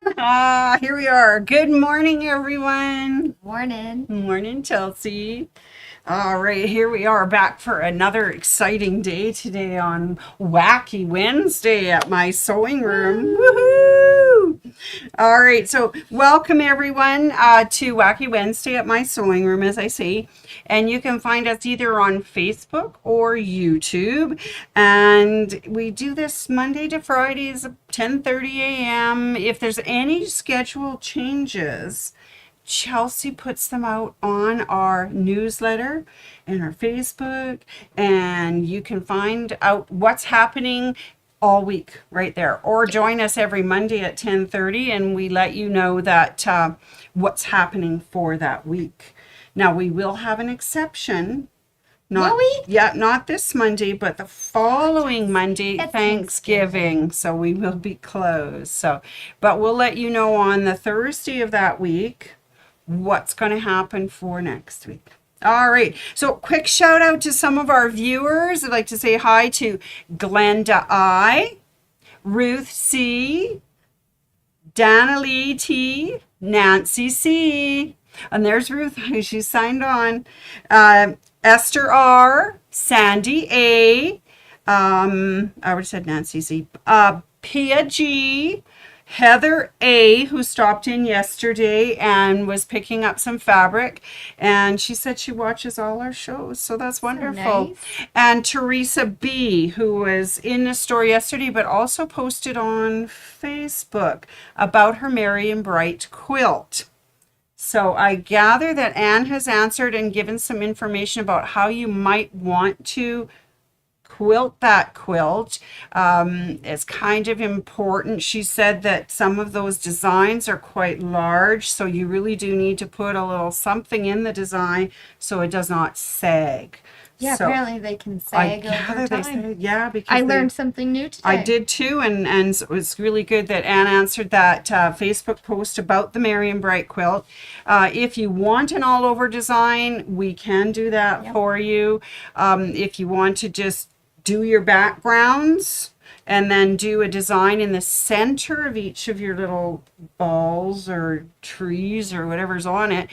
Here we are. Good morning, everyone. Morning. Morning, Chelsea. All right, here we are back for another exciting day today on Wacky Wednesday at my sewing room. Woohoo! All right, so welcome everyone to Wacky Wednesday at my sewing room, as I say. And you can find us either on Facebook or YouTube. And we do this Monday to Fridays at 10:30 a.m. If there's any schedule changes, Chelsea puts them out on our newsletter and our Facebook, and you can find out what's happening all week right there, or join us every Monday at 10:30 and we let you know that what's happening for that week. Now we will have an exception. Not, Will we? Yeah, not this Monday, but the following Monday, It's Thanksgiving. So we will be closed. So, but we'll let you know on the Thursday of that week what's going to happen for next week. All right. So quick shout out to some of our viewers. I'd like to say hi to Glenda I, Ruth C, Dana Lee T, Nancy C, and there's Ruth. She signed on. Esther R, Sandy A, I already said Nancy C, Pia G, Heather A, who stopped in yesterday and was picking up some fabric, and she said she watches all our shows, so that's wonderful. Nice. And Teresa B, who was in the store yesterday but also posted on Facebook about her Merry and Bright quilt. So I gather that Anne has answered and given some information about how you might want to quilt that quilt. It's kind of important. She said that some of those designs are quite large, so you really do need to put a little something in the design so it does not sag. Yeah, So apparently they can I sag over gather they time. said, yeah, because I they- learned something new today. I did too, and it was really good that Anne answered that Facebook post about the Merry and Bright quilt. If you want an all-over design, we can do that Yep. for you. If you want to just do your backgrounds and then do a design in the center of each of your little balls or trees or whatever's on it,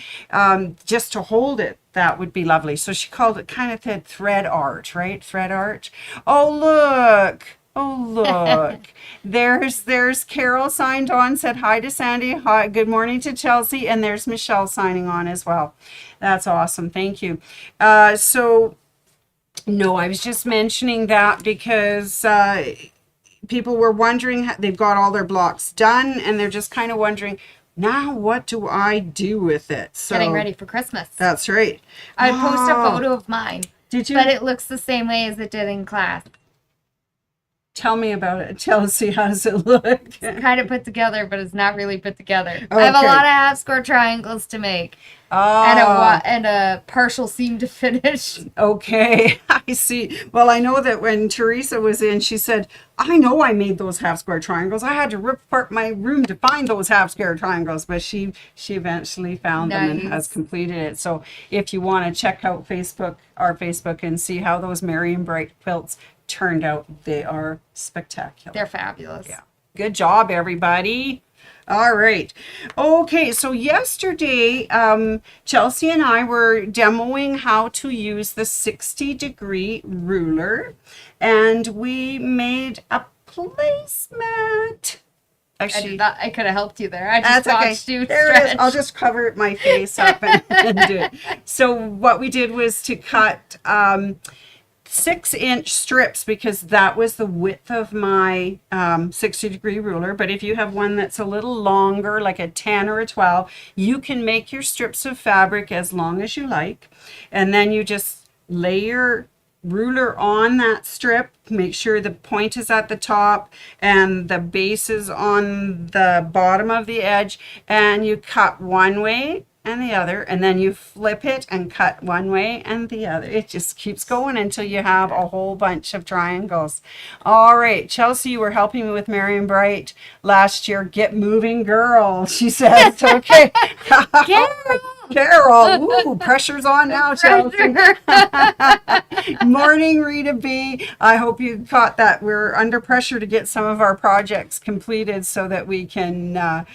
just to hold it, that would be lovely. So she called it, kind of said thread art, right? Thread art. Oh, look. Oh, look. There's Carol signed on, said hi to Sandy. Hi, good morning to Chelsea. And there's Michelle signing on as well. That's awesome. Thank you. No, I was just mentioning that because people were wondering, they've got all their blocks done and they're just kind of wondering, now what do I do with it? So Getting ready for Christmas. That's right. I would post a Oh, photo of mine, Did you? but it looks the same way as it did in class. Tell me about it. Chelsea, how does it look? Kind of put together, but it's not really put together. I have a Okay. lot of half square triangles to make Oh, and a partial seam to finish. okay. I see. Well, I know that when Teresa was in, she said, I know I made those half square triangles. I had to rip apart my room to find those half square triangles, but she eventually found them and has Nice. completed it. So if you want to check out our Facebook and see how those Merry and Bright quilts turned out, they are spectacular. They're fabulous. Yeah. Good job, everybody. All right. Okay, so yesterday, Chelsea and I were demoing how to use the 60-degree ruler, and we made a placemat. Actually, I could have helped you there. I just that's okay. watched you There it is. stretch. I'll just cover my face up and do it. So what we did was to cut 6-inch strips because that was the width of my 60-degree ruler. But if you have one that's a little longer, like a 10 or a 12, you can make your strips of fabric as long as you like. And then you just lay your ruler on that strip, make sure the point is at the top and the base is on the bottom of the edge, and you cut one way and the other, and then you flip it and cut one way and the other. It just keeps going until you have a whole bunch of triangles. All right, Chelsea, you were helping me with Merry and Bright last year. Get moving, girl, she says. Okay. Carol! Carol, ooh, pressure's on now, Chelsea. Morning, Rita B. I hope you caught that. We're under pressure to get some of our projects completed so that we can,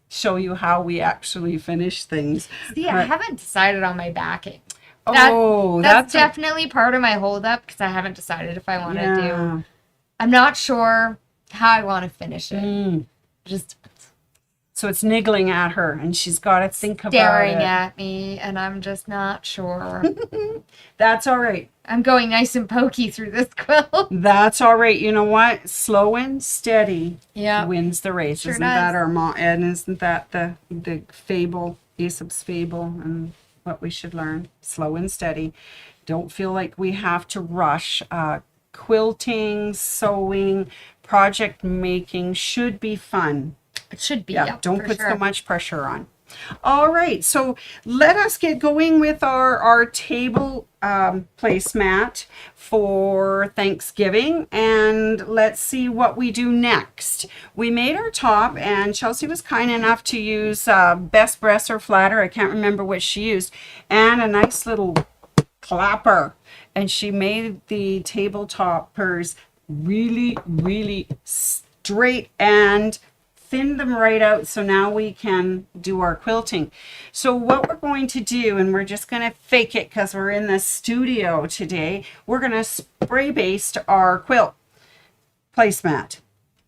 show you how we actually finish things. See, I haven't decided on my backing. Oh, that's definitely part of my holdup because I haven't decided if I want to do. I'm not sure how I want to finish it. So it's niggling at her, and she's got to think about it. Staring at me, and I'm just not sure. That's all right. I'm going nice and pokey through this quilt. That's all right. You know what? Slow and steady wins the race. Sure isn't does. that our mom? And isn't that the fable, Aesop's fable, and what we should learn? Slow and steady. Don't feel like we have to rush. Quilting, sewing, project making should be fun. It should be. Yeah, don't put so much pressure on. All right, so let us get going with our table placemat for Thanksgiving, and let's see what we do next. We made our top, and Chelsea was kind enough to use Best Breast or Flatter, I can't remember what she used, and a nice little clapper, and she made the tabletoppers really, really straight and thin them right out, so now we can do our quilting. So what we're going to do, and we're just going to fake it because we're in the studio today, we're going to spray baste our quilt placemat,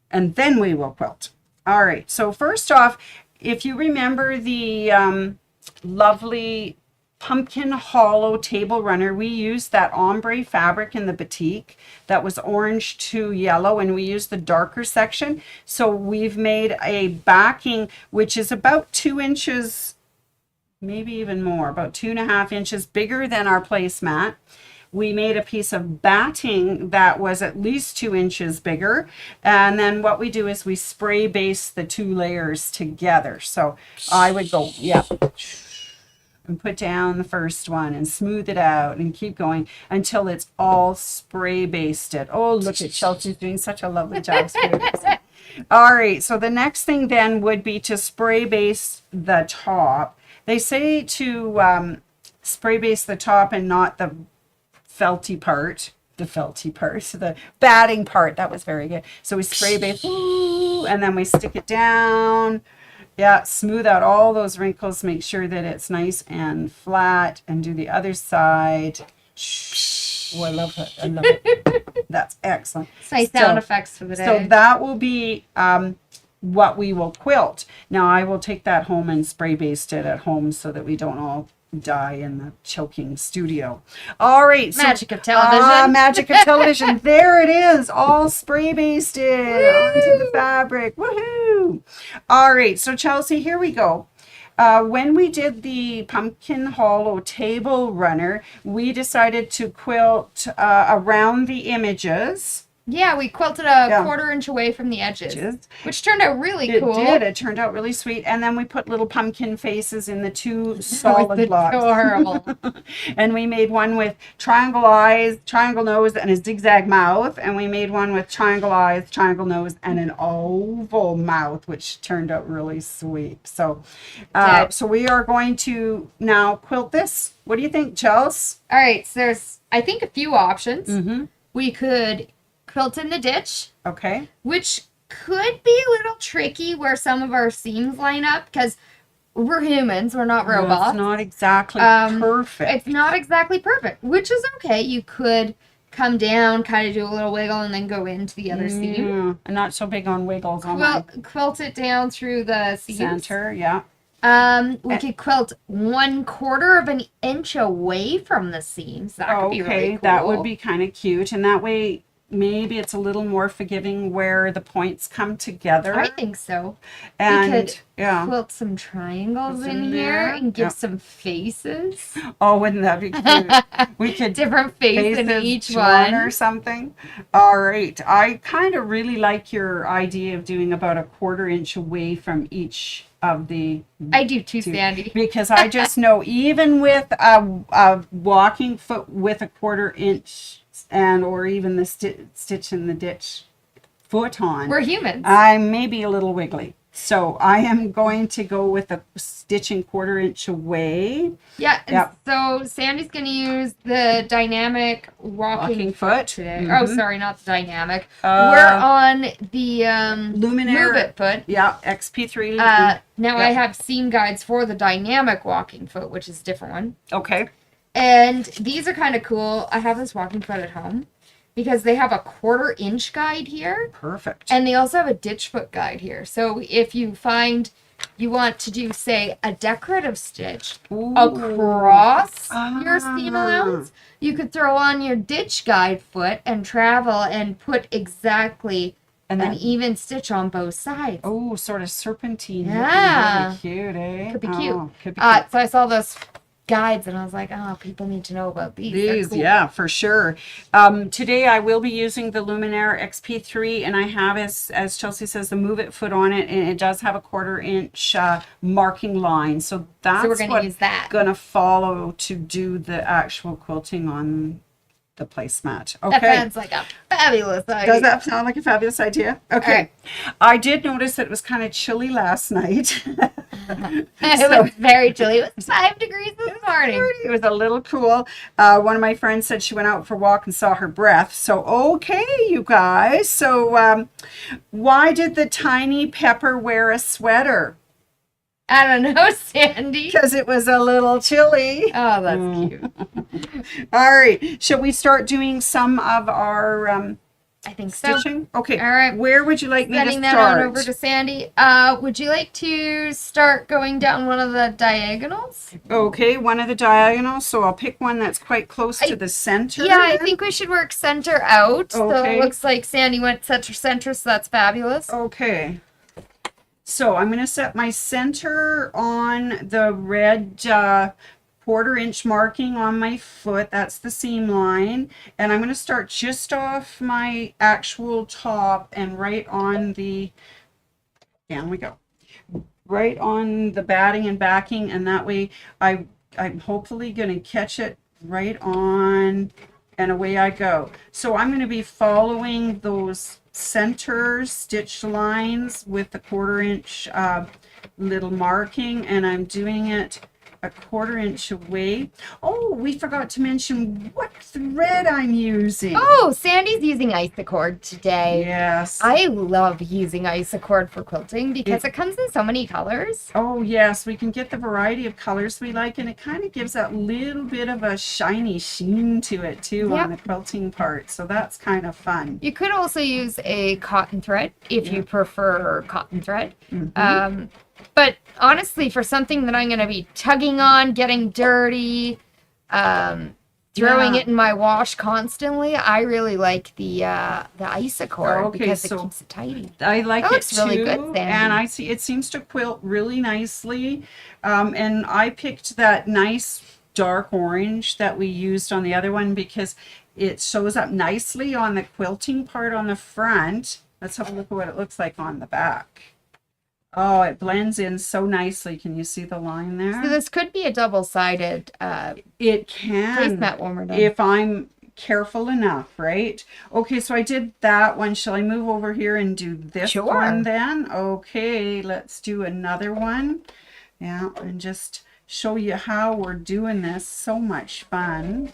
and then we will quilt. All right, so first off, if you remember the lovely pumpkin hollow table runner, we used that ombre fabric in the batik that was orange to yellow, and we used the darker section. So we've made a backing which is about 2 inches, maybe even more, about 2.5 inches bigger than our placemat. We made a piece of batting that was at least 2 inches bigger, and then what we do is we spray base the 2 layers together. So I would go and put down the first one and smooth it out and keep going until it's all spray basted. Oh, look at Chelsea's doing such a lovely job spray basting. All right, so the next thing then would be to spray base the top. They say to spray base the top and not the felty part. The batting part. That was very good. So we spray base, and then we stick it down. Yeah, smooth out all those wrinkles, make sure that it's nice and flat, and do the other side. Oh, I love it. I love it. That's excellent. Nice sound effects for the day. So that will be what we will quilt. Now I will take that home and spray baste it at home so that we don't all die in the choking studio. All right. Magic of television. Magic of television. There it is. All spray basted onto the fabric. Woohoo. All right. So Chelsea, here we go. When we did the pumpkin hollow table runner, we decided to quilt around the images. Yeah, we quilted a 1/4 inch away from the edges, which turned out really cool. It did. It turned out really sweet. And then we put little pumpkin faces in the 2 solid blocks. Adorable. And we made one with triangle eyes, triangle nose, and a zigzag mouth. And we made one with triangle eyes, triangle nose, and an oval mouth, which turned out really sweet. So, so we are going to now quilt this. What do you think, Chels? All right. So there's, I think, a few options. We could quilt in the ditch. Okay. Which could be a little tricky where some of our seams line up because we're humans, we're not robots. It's not exactly perfect. It's not exactly perfect, which is okay. You could come down, kind of do a little wiggle, and then go into the other seam. I'm not so big on wiggles on my quilt it down through the seams. Center, yeah. We could quilt 1/4 of an inch away from the seams. That could be really cool. That would be kind of cute, and that way maybe it's a little more forgiving where the points come together. I think so. And we could quilt some triangles in here and give some faces. Oh, wouldn't that be cute? We could different faces in each one or something. All right. I kind of really like your idea of doing about 1/4 inch away from each of the. I do too, Sandy. Because I just know even with a walking foot with 1/4 inch and or even the stitch in the ditch foot on. We're humans. I may be a little wiggly. So I am going to go with a stitching 1/4 inch away. Yeah, and Yep. so Sandy's going to use the dynamic walking foot today. Oh, sorry, not the dynamic. We're on the Luminaire Move It foot. Yeah, XP3. Now I have seam guides for the dynamic walking foot, which is a different one. Okay. And these are kind of cool. I have this walking foot at home because they have a 1/4 inch guide here. Perfect. And they also have a ditch foot guide here. So if you find you want to do, say, a decorative stitch across your seam allowance, you could throw on your ditch guide foot and travel and put exactly an even stitch on both sides. Oh, sort of serpentine. Yeah. Really cute, eh? Could be cute. Could be cute. So I saw those guides and I was like, oh, people need to know about these. They're cool. Yeah, for sure. Today I will be using the Luminaire XP3, and I have, as Chelsea says, the Move It foot on it, and it does have a 1/4 inch marking line. So that's we're gonna use that. I'm going to follow to do the actual quilting on the placemat. Okay. That sounds like a fabulous idea. Does that sound like a fabulous idea? Okay. Right. I did notice that it was kind of chilly last night. It was very chilly. It was 5 degrees this morning. It was a little cool. One of my friends said she went out for a walk and saw her breath. So, okay, you guys. So, why did the tiny pepper wear a sweater? I don't know, Sandy. Because it was a little chilly. Oh, that's cute. All right. Shall we start doing some of our I think so. stitching? Okay. All right. Where would you like me to Sending start? that on over to Sandy. Would you like to start going down one of the diagonals? Okay, one of the diagonals. So I'll pick one that's quite close to the center. Yeah, I think we should work center out. So Okay. it looks like Sandy went center, so that's fabulous. Okay. So I'm going to set my center on the red 1/4 inch marking on my foot. That's the seam line. And I'm going to start just off my actual top and right on the, down we go, right on the batting and backing. And that way I'm hopefully going to catch it right on, and away I go. So I'm going to be following those center stitch lines with the 1/4 inch little marking, and I'm doing it a 1/4 inch away. Oh, we forgot to mention what thread I'm using. Oh, Sandy's using Isacord today. Yes. I love using Isacord for quilting because it comes in so many colors. Oh, yes. We can get the variety of colors we like, and it kind of gives that little bit of a shiny sheen to it, too, on the quilting part. So that's kind of fun. You could also use a cotton thread if you prefer cotton thread. But honestly, for something that I'm going to be tugging on, getting dirty, throwing it in my wash constantly, I really like the Isacord because it keeps it tidy. I like it looks too, really good, Sandy. and I see it seems to quilt really nicely. And I picked that nice dark orange that we used on the other one because it shows up nicely on the quilting part on the front. Let's have a look at what it looks like on the back. Oh, it blends in so nicely. Can you see the line there? So this could be a double-sided it can, placemat when we're done. if I'm careful enough, right? Okay, so I did that one. Shall I move over here and do this one then? Okay, let's do another one. Yeah, and just show you how we're doing this. So much fun.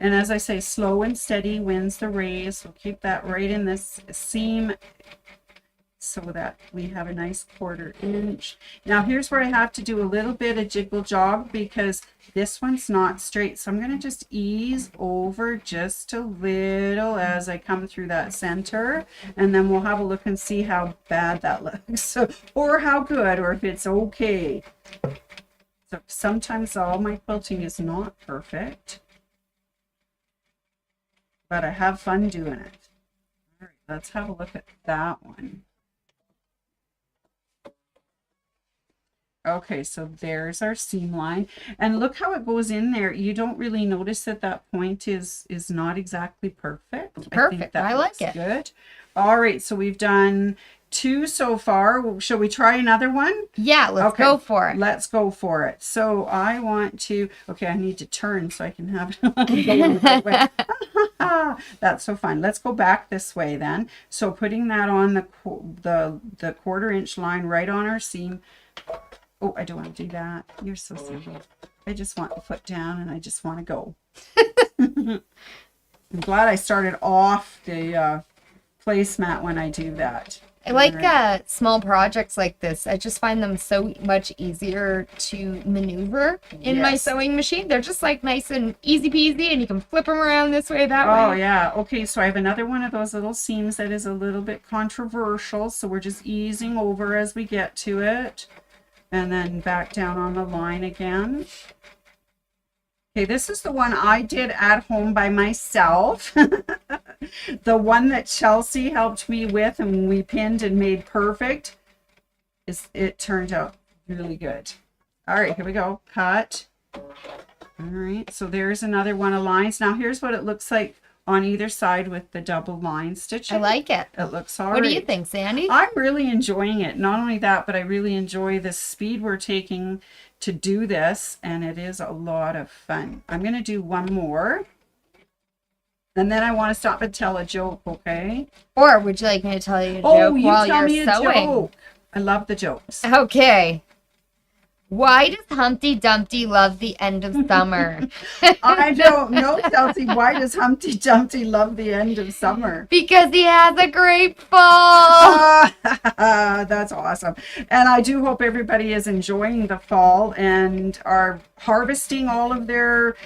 And as I say, slow and steady wins the race. We'll keep that right in this seam so that we have a nice 1/4 inch. Now here's where I have to do a little bit of jiggle jog because this one's not straight. So I'm going to just ease over just a little as I come through that center, and then we'll have a look and see how bad that looks. So, or how good, or if it's okay. So sometimes all my quilting is not perfect, but I have fun doing it. All right, let's have a look at that one. Okay, so there's our seam line, and look how it goes in there. You don't really notice that that point is not exactly perfect. Perfect. I like it. Good. All right, so we've done 2 so far. Shall we try another one? Yeah, let's go for it. Let's go for it. So I want to, okay, I need to turn so I can have it go the right way. That's so fun. Let's go back this way then. So putting that on the 1/4 inch line right on our seam. Oh, I don't want to do that. You're so silly. I just want the foot down and I just want to go. I'm glad I started off the placemat when I do that. I like small projects like this. I just find them so much easier to maneuver in my sewing machine. They're just like nice and easy peasy, and you can flip them around this way, that way. Oh, yeah. Okay, so I have another one of those little seams that is a little bit controversial. So we're just easing over as we get to it. And then back down on the line again. Okay, this is the one I did at home by myself. The one that Chelsea helped me with and we pinned and made perfect. It turned out really good. All right, here we go. Cut. All right, so there's another one of lines. Now here's what it looks like on either side with the double line stitching. I like it. It looks all right. What do you think, Sandy? I'm really enjoying it. Not only that, but I really enjoy the speed we're taking to do this, and it is a lot of fun. I'm going to do one more, and then I want to stop and tell a joke, okay? Or would you like me to tell you a joke while tell me you're a sewing? joke. I love the jokes. Okay. Why does Humpty Dumpty love the end of summer? I don't know, Chelsea. Why does Humpty Dumpty love the end of summer? Because he has a great fall. That's awesome. And I do hope everybody is enjoying the fall and are harvesting all of their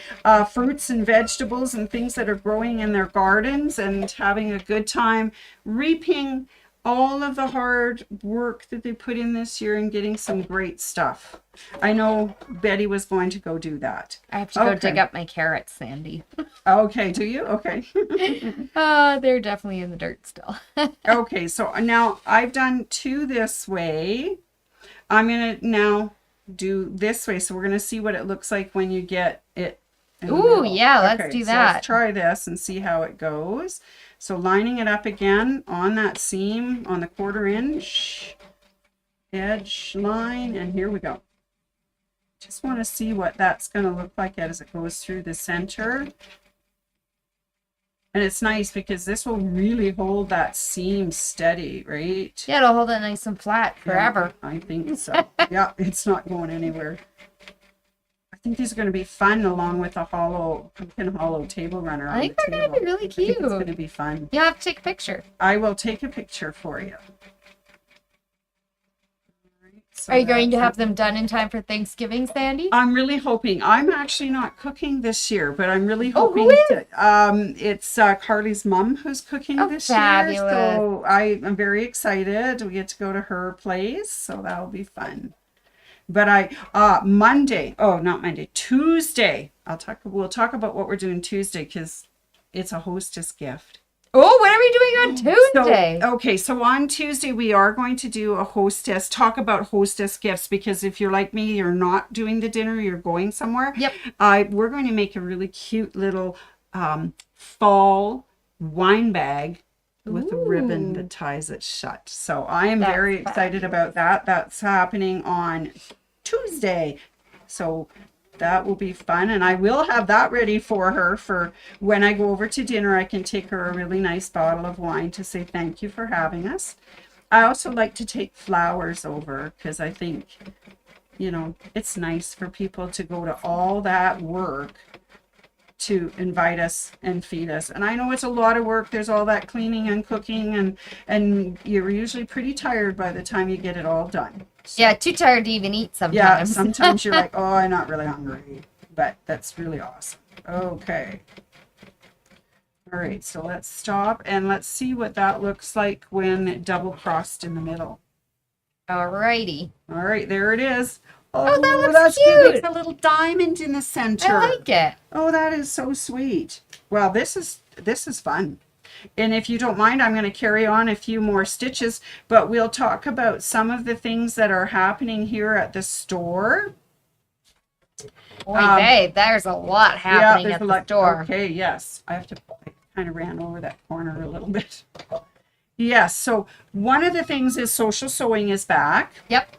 fruits and vegetables and things that are growing in their gardens and having a good time reaping all of the hard work that they put in this year and getting some great stuff. I know Betty was going to go do that. I have to go dig up my carrots, Sandy. Okay, do you? Okay. They're definitely in the dirt still. Okay, so now I've done 2 this way. I'm going to now do this way. So we're going to see what it looks like when you get it in the middle. Yeah, let's do that. Let's try this and see how it goes. So lining it up again on that seam on the 1/4 inch edge line, and here we go. Just want to see what that's going to look like as it goes through the center. And it's nice because this will really hold that seam steady, right? Yeah, it'll hold it nice and flat forever. Yeah, I think so. Yeah, it's not going anywhere. I think these are going to be fun along with a pumpkin hollow table runner. I think they're going to be really cute. I think it's going to be fun. You'll have to take a picture. I will take a picture for you. So are you going to have them done in time for Thanksgiving, Sandy? I'm really hoping. I'm actually not cooking this year, but I'm really hoping. Who is? It's Carly's mom who's cooking this fabulous. year. So I'm very excited. We get to go to her place, so that'll be fun. But Tuesday. We'll talk about what we're doing Tuesday because it's a hostess gift. Oh, what are we doing on Tuesday? So on Tuesday we are going to do talk about hostess gifts, because if you're like me, you're not doing the dinner, you're going somewhere. Yep. We're going to make a really cute little fall wine bag with a ribbon that ties it shut. So I am very excited about that. That's happening on Tuesday. So that will be fun, and I will have that ready for her for when I go over to dinner. I can take her a really nice bottle of wine to say thank you for having us. I also like to take flowers over because I think, it's nice for people to go to all that work to invite us and feed us. And I know it's a lot of work. There's all that cleaning and cooking, and you're usually pretty tired by the time you get it all done. So, yeah, too tired to even eat sometimes. Yeah, sometimes you're like, oh, I'm not really hungry. But that's really awesome. Okay. All right, so let's stop and let's see what that looks like when double crossed in the middle. Alrighty. All right, there it is. Oh, that looks that's cute. It's a little diamond in the center. I like it. Oh, that is so sweet. Well, this is fun. And if you don't mind, I'm going to carry on a few more stitches, but we'll talk about some of the things that are happening here at the store. Boy, there's a lot happening at the store. Okay, yes. I kind of ran over that corner a little bit. Yes. So one of the things is social sewing is back. Yep.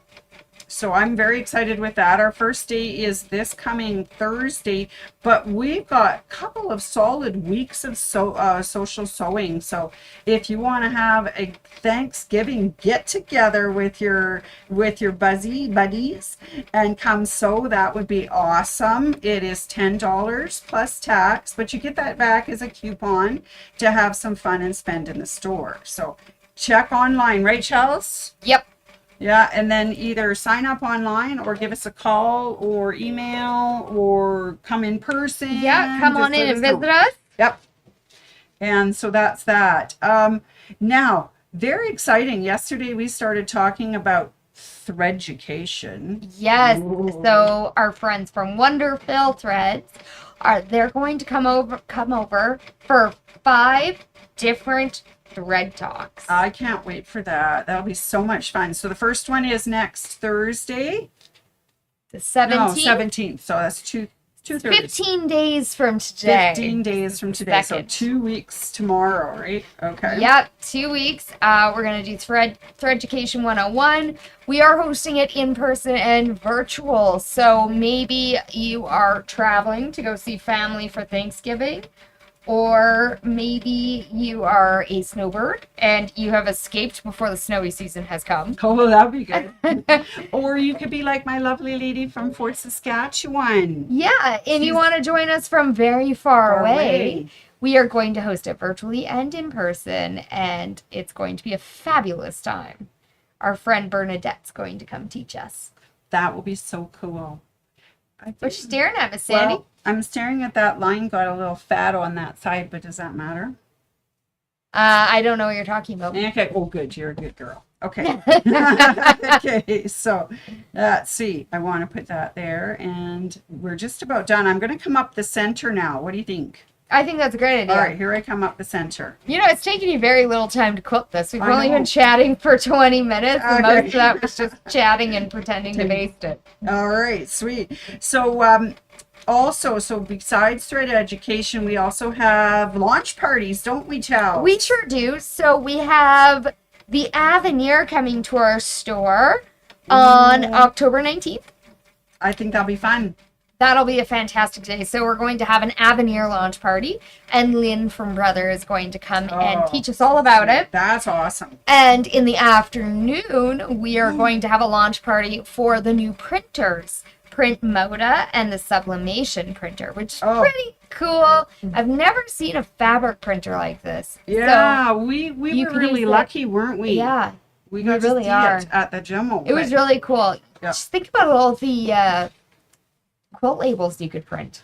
So I'm very excited with that. Our first day is this coming Thursday, but we've got a couple of solid weeks of social sewing. So if you want to have a Thanksgiving get together with your buddies and come sew, that would be awesome. It is $10 plus tax, but you get that back as a coupon to have some fun and spend in the store. So check online, right, Chels? Yep. Yeah, and then either sign up online or give us a call or email or come in person. Yeah, come Just on in let and us know. visit us. Yep. And so that's that. Now, very exciting. Yesterday we started talking about threaducation. Yes. Ooh. So our friends from Wonderful Threads they're going to come over for 5 different thread talks. I can't wait for that. That'll be so much fun. So the first one is next Thursday. The 17th. No, 17th. So that's two Thursdays. 15 days from today. 15 days from today. So Second. 2 weeks tomorrow, right? Okay. Yep, 2 weeks. We're going to do Threaducation 101. We are hosting it in person and virtual. So maybe you are traveling to go see family for Thanksgiving. Or maybe you are a snowbird and you have escaped before the snowy season has come. Oh, that'd be good. Or you could be like my lovely lady from Fort Saskatchewan. Yeah, and you want to join us from very far away. We are going to host it virtually and in person, and it's going to be a fabulous time. Our friend Bernadette's going to come teach us. That will be so cool. What you staring at, Miss Sandy? Well, I'm staring at that line, got a little fat on that side, but does that matter? I don't know what you're talking about. Okay. Oh, good. You're a good girl. Okay. Okay. So let's see. I want to put that there, and we're just about done. I'm going to come up the center now. What do you think? I think that's a great idea. All right. Here I come up the center. You know, it's taken you very little time to quilt this. We've I only know. been chatting for 20 minutes, and Okay. most of that was just chatting and pretending to baste it. All right. Sweet. So, so besides thread education, we also have launch parties, don't we, Chow? We sure do. So we have the Avenir coming to our store on October 19th. I think that'll be fun. That'll be a fantastic day. So we're going to have an Avenir launch party, and Lynn from Brother is going to come and teach us all about it. That's awesome. And in the afternoon, we are going to have a launch party for the new printers, Print Moda and the Sublimation printer, which is pretty cool. I've never seen a fabric printer like this. Yeah, So we you were can really use that- lucky, weren't we? yeah, we got really to see are. it at the Jumbo. it was really cool. Yeah. Just think about all the quilt labels you could print.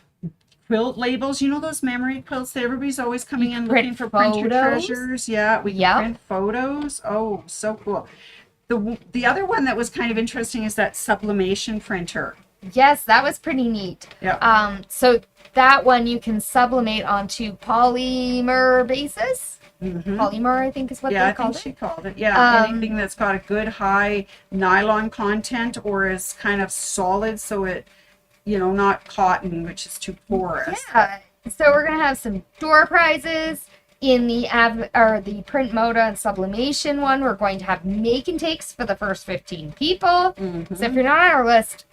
Quilt labels. You know those memory quilts that everybody's always coming in print looking for printer photos. treasures? Yeah, we Yep. can print photos. Oh, so cool. The other one that was kind of interesting is that sublimation printer. Yes, that was pretty neat. Yeah. So that one you can sublimate onto polymer basis. Mm-hmm. Polymer, I think is what Yeah, they I think called she it. called it. Yeah, anything that's got a good high nylon content or is kind of solid, so it, not cotton, which is too porous. Yeah. So we're gonna have some door prizes in the the Print Moda and Sublimation one. We're going to have make and takes for the first 15 people. So if you're not on our list,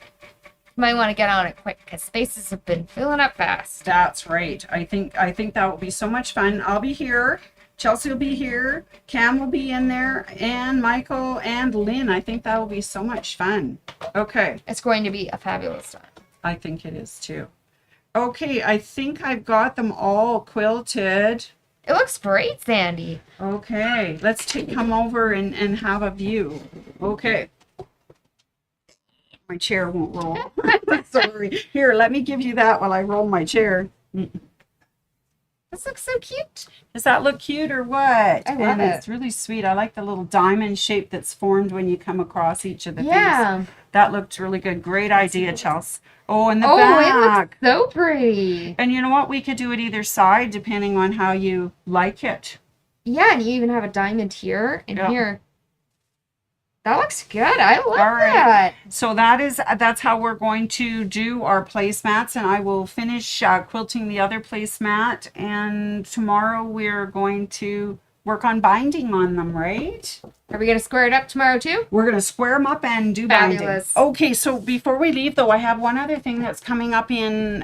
you might want to get on it quick because spaces have been filling up fast. That's right. I think that will be so much fun. I'll be here. Chelsea will be here. Cam will be in there, and Michael and Lynn. I think that will be so much fun. Okay. It's going to be a fabulous time. I think it is too. Okay, I think I've got them all quilted. It looks great, Sandy. Okay, let's come over and have a view. Okay. My chair won't roll. Sorry. Here, let me give you that while I roll my chair. This looks so cute. Does that look cute or what? I love it. It's really sweet. I like the little diamond shape that's formed when you come across each of the Yeah. things. That looked really good. Great idea, Chelsea. Oh, and the Oh, back. it looks so pretty. And you know what? We could do it either side depending on how you like it. Yeah, and you even have a diamond here and Yeah. here. That looks good. I love All right. that. So that's how we're going to do our placemats, and I will finish quilting the other placemat. And tomorrow we're going to work on binding on them, right? Are we going to square it up tomorrow too? We're going to square them up and do binding. Fabulous. Okay, so before we leave, though, I have one other thing that's coming up in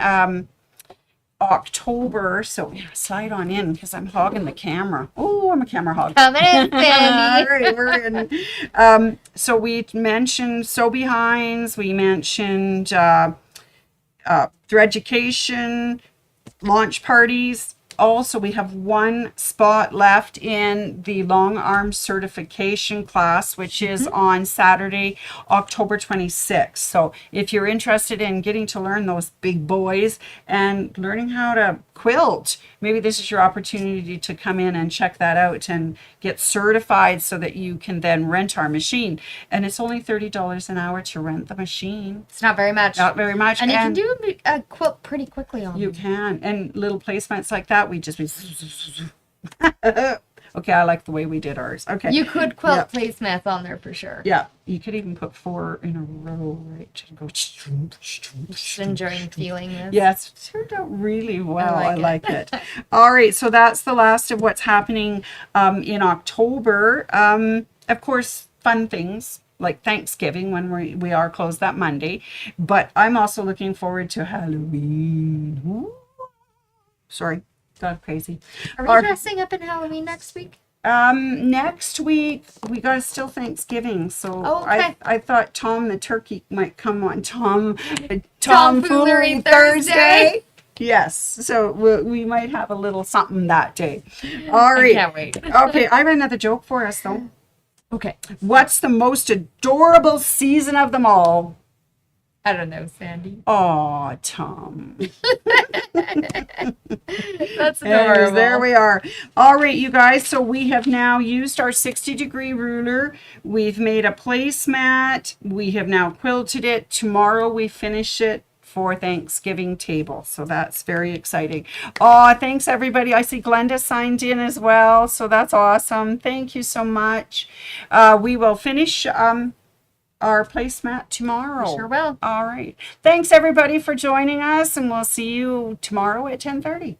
October. So slide on in because I'm hogging the camera. Oh, I'm a camera hog. Coming in, All Sandy. right, we're in. So we mentioned Sew Behinds. We mentioned through education, launch parties. Also, we have one spot left in the long arm certification class, which is on Saturday, October 26th. So if you're interested in getting to learn those big boys and learning how to quilt, maybe this is your opportunity to come in and check that out and get certified so that you can then rent our machine. And it's only $30 an hour to rent the machine. It's not very much. Not very much. And you can do a quilt pretty quickly on You them. can. And little placemats like that, we just... Okay, I like the way we did ours. Okay. You could quilt placemats on there for sure. Yeah, you could even put 4 in a row, right? To go... Just enjoying feeling this. Yes, it turned out really well. I like like it. All right, so that's the last of what's happening in October. Of course, fun things like Thanksgiving when we are closed that Monday. But I'm also looking forward to Halloween. Ooh. Sorry, got crazy. Are we dressing up in Halloween next week? Next week we got still Thanksgiving, so Oh, okay. I thought Tom the turkey might come on Tomfoolery Tomfoolery Thursday. Thursday. Yes, so we might have a little something that day. All right. I can't wait. Okay, I have another joke for us though. Okay. What's the most adorable season of them all? I don't know, Sandy. Aw, Tom. That's Anyways, adorable. there we are. All right, you guys. So we have now used our 60-degree ruler. We've made a placemat. We have now quilted it. Tomorrow we finish it for Thanksgiving table. So that's very exciting. Oh, thanks everybody. I see Glenda signed in as well. So that's awesome. Thank you so much. We will finish our placemat tomorrow. Sure will. All right. Thanks everybody for joining us, and we'll see you tomorrow at 10:30.